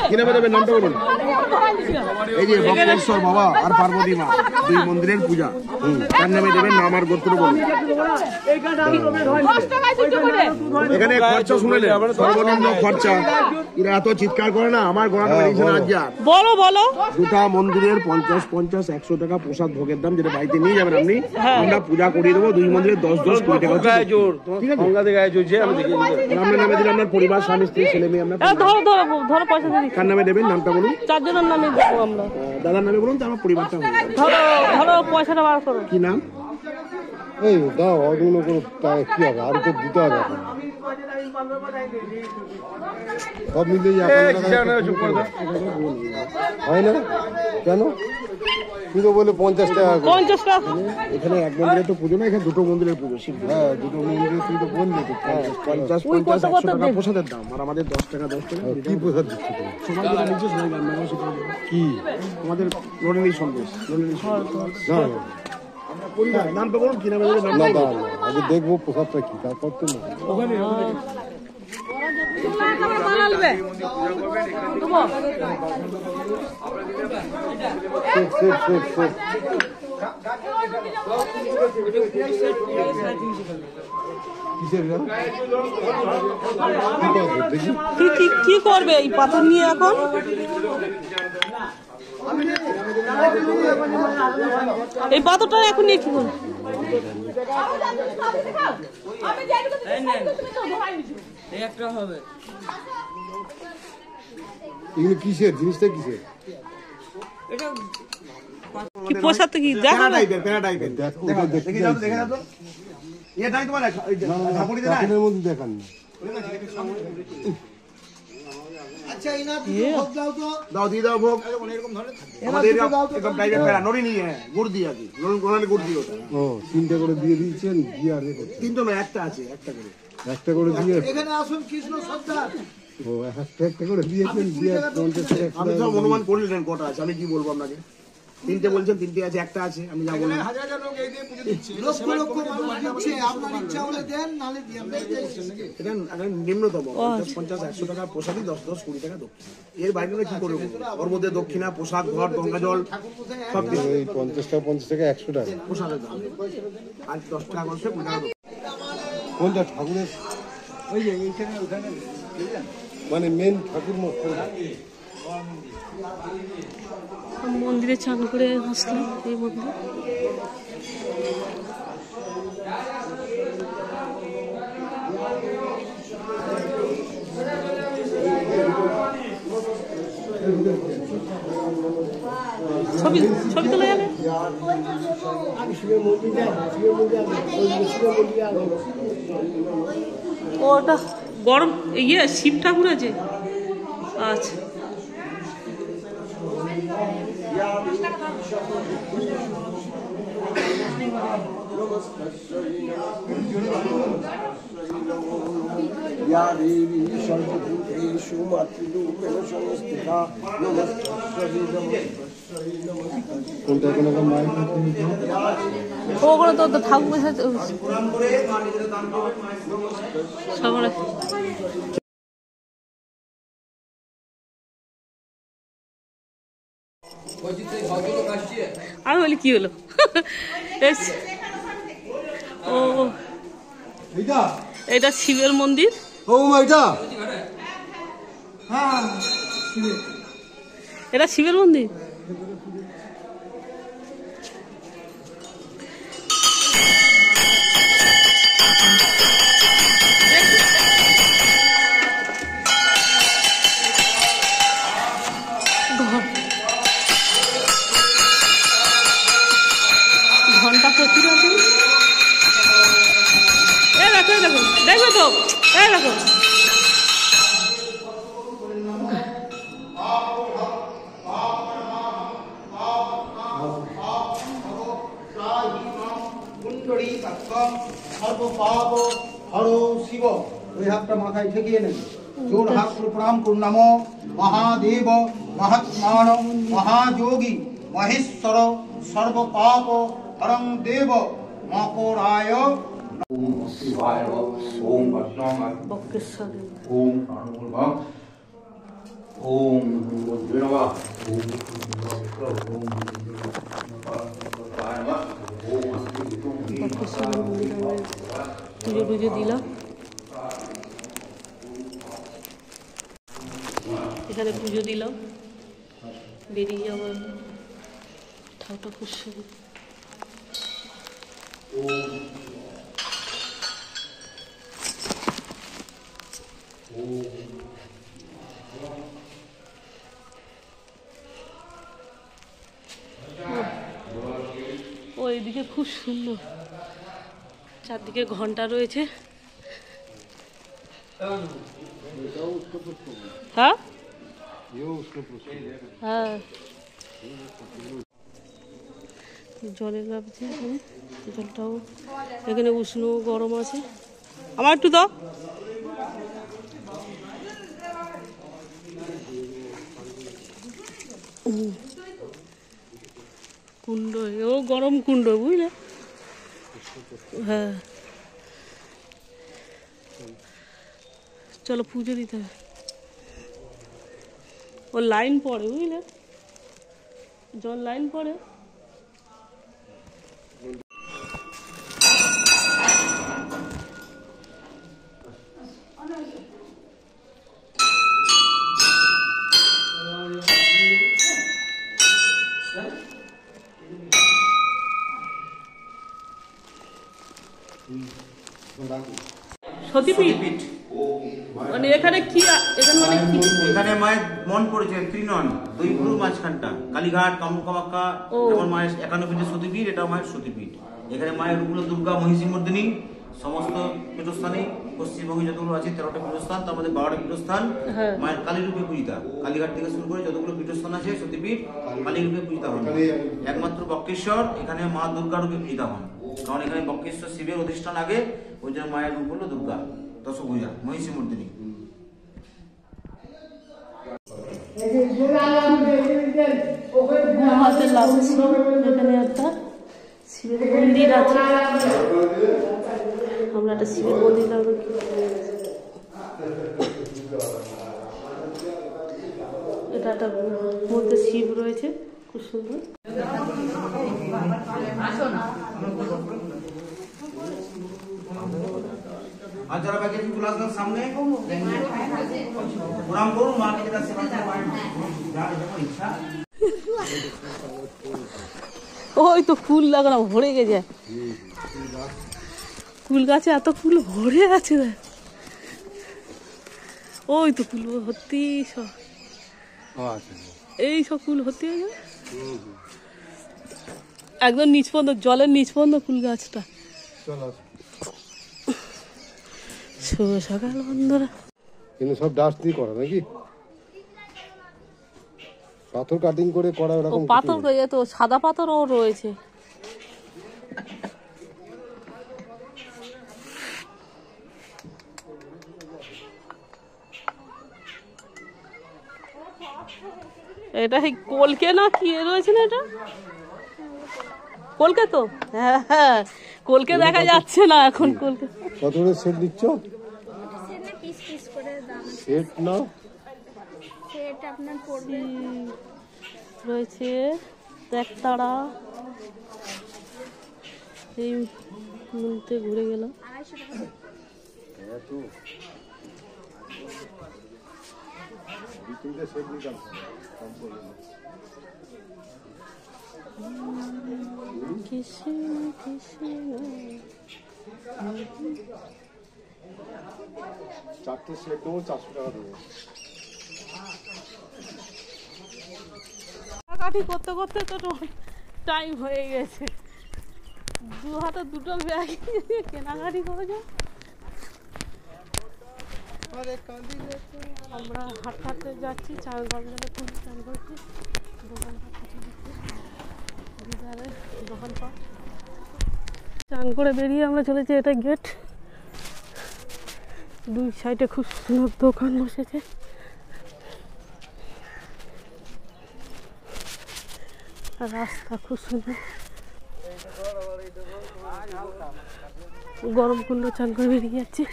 কি নামে দেবেন, নামটা বলুন। এই যে বক্রেশ্বর বাবা আর পার্বতী মা, দুই মন্দিরের পূজা। তার নামে দেবেন, নাম আর গোত্র বলুন। এখানে খরচা শুনে নেন, সর্বনিম্ন খরচা। এরা এত চিৎকার করে না, আমার গলাটা বেরিয়েছে না আজ। বলো বলো। দুটা মন্দিরের 50-50-100 টাকা প্রসাদ ভোগের দাম, যেটা বাড়িতে নিয়ে যাবেন আপনি। আমরা পূজা করিয়ে দেবো। দুই মন্দিরের 10-10 কোটি টাকা। ঠিক আছে, আপনার নামে দিলে আপনার পরিবার, স্বামী, স্ত্রী, ছেলে মেয়ে। আপনার ধরো পয়সা দিই। কার নামে দেবেন, নামটা বলুন। 4 জনের নামে দেবো আমরা। দাদার নামে বলুন, তো আমার পরিবারটা। ধরো পয়সাটা বার করো। কি নাম? এই দাও, অন্য কোনো কি হবে, আরো তো দিতে হবে। সব মিলে হয় না কেন? তুই তো বলে 50 টাকা। 50 টাকা। এখানে এক মন্দিরে তো পুজো না, এখানে দুটো মন্দিরের পুজো। হ্যাঁ, দুটো মন্দিরে তুই তো বললি তো 50-50-100 টাকা প্রসাদের দাম। আর আমাদের 10 টাকা 10 টাকা। কি প্রসাদ দিচ্ছি তুমি? সবাই যেটা নিচ্ছে সবাই রান্না করে সেটা কি আমাদের নলিনী সন্দেশ। না নামটা বলুন, কি নামে দেবেন? না দাও, আগে দেখবো প্রসাদটা কি, তারপর তো না। কি করবে এই পাথর নিয়ে এখন? এই পাথরটা এখন নিয়ে কি করবে? এগুলো কিসের জিনিসটা, কিসের? কি প্রসাদ কি দেখা টাইপের, পেনা টাইপের। দেখে যাও, দেখে যাও তো। এটাই তোমার ঝাপুরিতে না, এর মধ্যে দেখান না। আচ্ছা, ইনা ভোগ দাও তো। দাও, দিয়ে দাও ভোগ। আমাদের এরকম টাইপের পেনা, নড়ি নিয়ে, গুড় দিয়ে আর কি। গুড় দিয়ে ওটা। ও, 3টা করে দিয়ে দিয়েছেন, দিয়ে আর রেখে 3টো না, একটা আছে, একটা করে। একটা করে দিয়ে। এখানে আসুন কৃষ্ণ সর্দার। ও, একটা করে দিয়েছেন, দিয়ে 50 টাকা। আমি সব অনুমান করলেন কটা আছে, আমি কি বলবো আপনাকে? 3টে বলছেন, 3টে আছে, একটা আছে, আমি যা বললাম। এটা নিম্নতম 50-100 টাকা প্রসাদই, 10-10 20 টাকা দক্ষিণ। এর বাইরে কি করবো? ওর মধ্যে দক্ষিণা, পোশাক, ঘর, গঙ্গা জল সব কিছু। 50 টাকা 100 টাকা প্রসাদের দাম। আর 10 টাকা করছে 20 টাকা। কোনটা ঠাকুরের? ওই যে এইখানে, ওখানে মানে মেন ঠাকুর মস্ত। মন্দিরে চান করে আসলাম। এই মন্দির ছবি তোলা যাবে। ওটা গরম ইয়ে শিব ঠাকুর আছে। আচ্ছা, या देवी सर्वभूतेषु मातृरूपेण संस्थिता नमस्ते। কোনটা কোন মাইক ওগুলো তো ঠাকুরের সাথে সবার। আমি বলি কি হলো? ও, এটা শিবের মন্দির। ও এটা, এটা শিবের মন্দির। ঘন্টা প্রচুর আছে। দেখো দেখো দেখো তো, দেখো সর্বপাপ হরো শিব। ওই হাতটা মাথায় ঠেকিয়ে নেন। জোর হাত করে প্রণাম করুন। নমো মহাদেব মহাত্মান মহাযোগী মহেশ্বর সর্বপাপ হরং দেব মকরায়। ওম শিবায় ওম ভদ্রং বক্রেশ্বর ওম প্রাণমূর্ভং ওম এখানে পুজো দিলাম, বেরিয়ে যাবো। ঠাকুরটা খুব সুন্দর। ও এদিকে খুব সুন্দর, চারদিকে ঘন্টা রয়েছে। হ্যাঁ হ্যাঁ, জলের লাগছে এখানে, জলটাও এখানে উষ্ণ গরম আছে। আমার একটু দাও। কুণ্ড, ও গরম কুণ্ড, বুঝলে? হ্যাঁ, চলো পুজো দিতে হবে। ও লাইন পড়ে, বুঝলে, জল লাইন পড়ে। সতীপীঠ মানে এখানে কি, এখানে মানে কি? এখানে মায়ের মন পড়েছে ত্রিনয়ন, দুই গুরু মাঝখানটা, কালীঘাট, কামাখ্যা, যেমন মায়ের 51 পীঠের সতীপীঠ, এটা মায়ের সতীপীঠ। এখানে মায়ের রূপগুলো দুর্গা, মহিষীমর্দিনী, সমস্ত পীঠস্থানে পশ্চিমবঙ্গে যতগুলো আছে 13টা পীঠস্থান, তার মধ্যে 12টা পীঠস্থান মায়ের কালী রূপে পূজিতা। কালীঘাট থেকে শুরু করে যতগুলো পীঠস্থান আছে সতীপীঠ, কালী রূপে পূজিতা হন। একমাত্র বক্রেশ্বর এখানে মা দুর্গা রূপে পূজিতা হন, কারণ এখানে বক্রেশ্বর শিবের অধিষ্ঠান আগে, ওই জন্য মায়ের রূপ হলো দুর্গা, দশভূজা, মহিষীমর্দিনী। এখানে একটা শিবের মন্দির আছে, আমরা একটা শিবের মন্দির লাগবে। এটা একটা মধ্যে শিব রয়েছে, খুব সুন্দর। আর যারা বাকি চলে আসবেন সামনে, প্রণাম করুন মাকে, যেটা সেবা ইচ্ছা। ওই তো ফুল লাগানো ভরে গেছে, ফুল গাছে এত ফুল ভরে আছে। ওই তো ফুল ভর্তি সব, এই সব ফুল ভর্তি হয়ে যাবে একদম নিচ পর্যন্ত, জলের নিচ পর্যন্ত ফুল গাছটা। শুভ সকাল বন্ধুরা। কিন্তু সব ডাস্ট দিয়ে করা নাকি? পাথর কাটিং করে করা এরকম পাথর তো সাদা পাথরও রয়েছে। এটা কলকে না কি রয়েছে না? এটা কলকে তো, হ্যাঁ হ্যাঁ, কলকে দেখা যাচ্ছে না এখন। কলকে কত করে সেট দিচ্ছ? সেট না, সেট আপনার পড়বে রয়েছে একতারা। এই মধ্যে ঘুরে গেলাম। 250 টাকা। চারটে সেট দেবো, 400 টাকা দেবো। কাটাকাটি করতে করতে তো টাইম হয়ে গেছে। দু হাতে দুটো ব্যাগ কেনাকাটি করেছে। আমরা হাঁটতে হাঁটতে যাচ্ছি, চান গরমজলে খুব চান করছি। দোকানপাট কিছু দিচ্ছে, দিদারের দোকানপাট। চান করে বেরিয়ে আমরা চলেছি, এটা গেট। দুই সাইডে খুব সুন্দর দোকান বসেছে। রাস্তা খুব সুন্দর। গরম কুণ্ড চান করে বেরিয়ে যাচ্ছি।